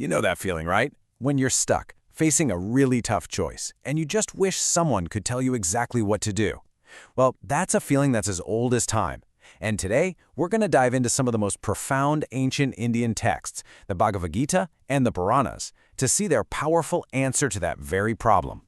You know that feeling, right? When you're stuck, facing a really tough choice, and you just wish someone could tell you exactly what to do. Well, that's a feeling that's as old as time. And today, we're going to dive into some of the most profound ancient Indian texts, the Bhagavad Gita and the Puranas, to see their powerful answer to that very problem.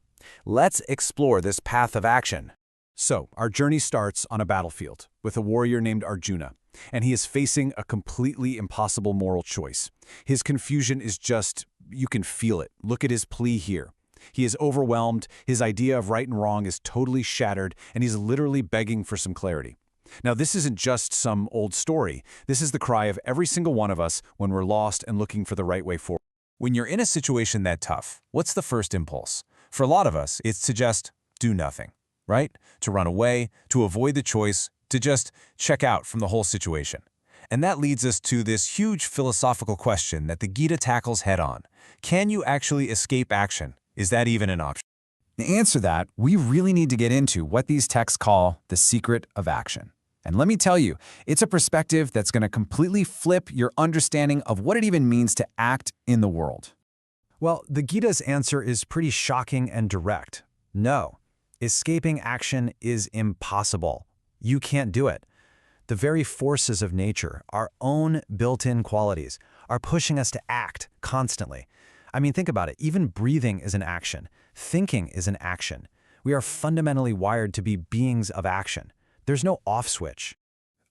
Let's explore this path of action. So, our journey starts on a battlefield with a warrior named Arjuna, and he is facing a completely impossible moral choice. His confusion is just, you can feel it. Look at his plea here. He is overwhelmed, his idea of right and wrong is totally shattered, and he's literally begging for some clarity. Now, this isn't just some old story. This is the cry of every single one of us when we're lost and looking for the right way forward. When you're in a situation that tough, what's the first impulse? For a lot of us, it's to just do nothing, right? To run away, to avoid the choice, to just check out from the whole situation. And that leads us to this huge philosophical question that the Gita tackles head-on. Can you actually escape action? Is that even an option? To answer that, we really need to get into what these texts call the secret of action. And let me tell you, it's a perspective that's going to completely flip your understanding of what it even means to act in the world. Well, the Gita's answer is pretty shocking and direct. No, escaping action is impossible. You can't do it. The very forces of nature, our own built-in qualities, are pushing us to act constantly. I mean, think about it. Even breathing is an action. Thinking is an action. We are fundamentally wired to be beings of action. There's no off switch.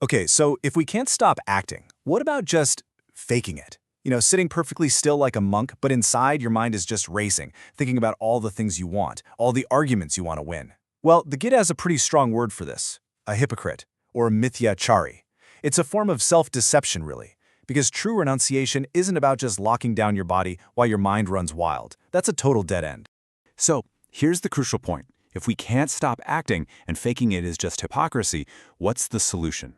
Okay, so if we can't stop acting, what about just faking it? Sitting perfectly still like a monk, but inside your mind is just racing, thinking about all the things you want, all the arguments you want to win. Well, the Gita has a pretty strong word for this, a hypocrite, or a Mithyachari. It's a form of self-deception, really, because true renunciation isn't about just locking down your body while your mind runs wild. That's a total dead end. So, here's the crucial point. If we can't stop acting and faking it is just hypocrisy, what's the solution?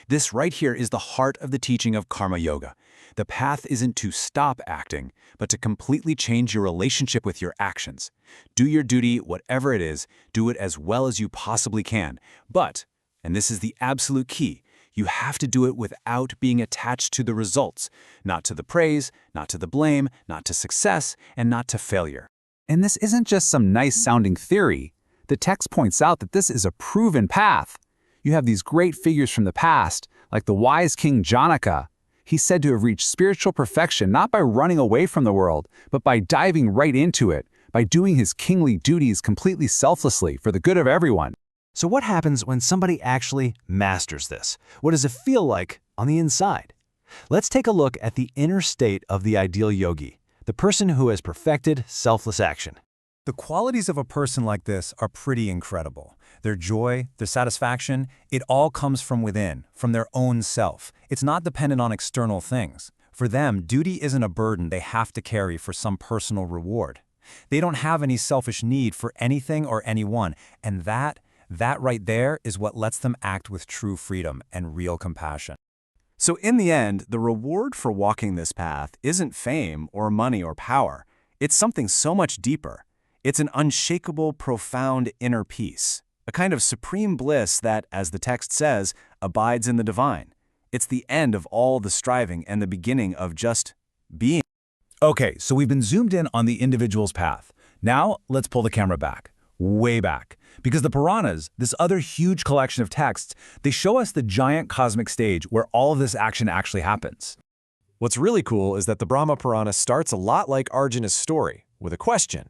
This right here is the heart of the teaching of karma yoga. The path isn't to stop acting, but to completely change your relationship with your actions. Do your duty, whatever it is, do it as well as you possibly can. But, and this is the absolute key, you have to do it without being attached to the results, not to the praise, not to the blame, not to success, and not to failure. And this isn't just some nice-sounding theory. The text points out that this is a proven path. You have these great figures from the past, like the wise king Janaka. He's said to have reached spiritual perfection not by running away from the world, but by diving right into it, by doing his kingly duties completely selflessly for the good of everyone. So what happens when somebody actually masters this? What does it feel like on the inside? Let's take a look at the inner state of the ideal yogi, the person who has perfected selfless action. The qualities of a person like this are pretty incredible. Their joy, their satisfaction, it all comes from within, from their own self. It's not dependent on external things. For them, duty isn't a burden they have to carry for some personal reward. They don't have any selfish need for anything or anyone, and that right there is what lets them act with true freedom and real compassion. So in the end, the reward for walking this path isn't fame or money or power. It's something so much deeper. It's an unshakable, profound inner peace, a kind of supreme bliss that, as the text says, abides in the divine. It's the end of all the striving and the beginning of just being. Okay, so we've been zoomed in on the individual's path. Now, let's pull the camera back, way back. Because the Puranas, this other huge collection of texts, they show us the giant cosmic stage where all of this action actually happens. What's really cool is that the Brahma Purana starts a lot like Arjuna's story, with a question.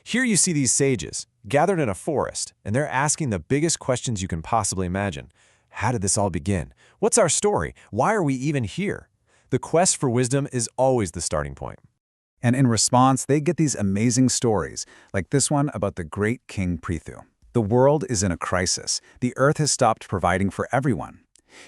Here you see these sages, gathered in a forest, and they're asking the biggest questions you can possibly imagine. How did this all begin? What's our story? Why are we even here? The quest for wisdom is always the starting point. And in response, they get these amazing stories, like this one about the great King Prithu. The world is in a crisis. The earth has stopped providing for everyone.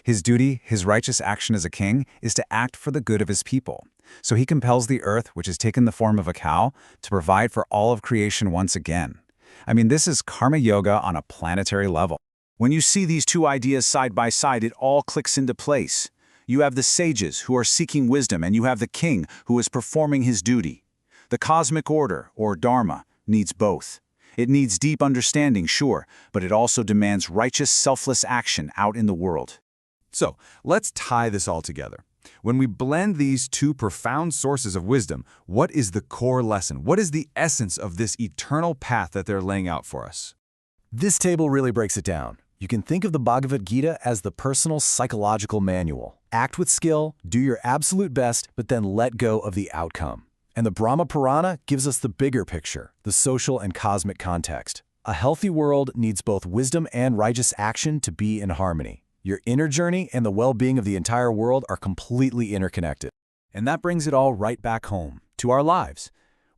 His duty, his righteous action as a king, is to act for the good of his people. So he compels the earth, which has taken the form of a cow, to provide for all of creation once again. I mean, this is karma yoga on a planetary level. When you see these two ideas side by side, it all clicks into place. You have the sages who are seeking wisdom, and you have the king who is performing his duty. The cosmic order, or dharma, needs both. It needs deep understanding, sure, but it also demands righteous, selfless action out in the world. So, let's tie this all together. When we blend these two profound sources of wisdom, what is the core lesson? What is the essence of this eternal path that they're laying out for us? This table really breaks it down. You can think of the Bhagavad Gita as the personal psychological manual. Act with skill, do your absolute best, but then let go of the outcome. And the Brahma Purana gives us the bigger picture, the social and cosmic context. A healthy world needs both wisdom and righteous action to be in harmony. Your inner journey and the well-being of the entire world are completely interconnected. And that brings it all right back home, to our lives.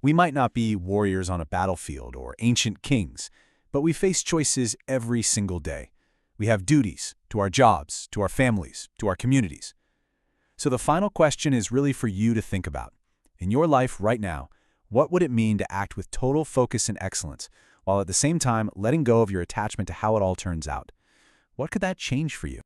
We might not be warriors on a battlefield or ancient kings, but we face choices every single day. We have duties to our jobs, to our families, to our communities. So the final question is really for you to think about. In your life right now, what would it mean to act with total focus and excellence, while at the same time letting go of your attachment to how it all turns out? What could that change for you?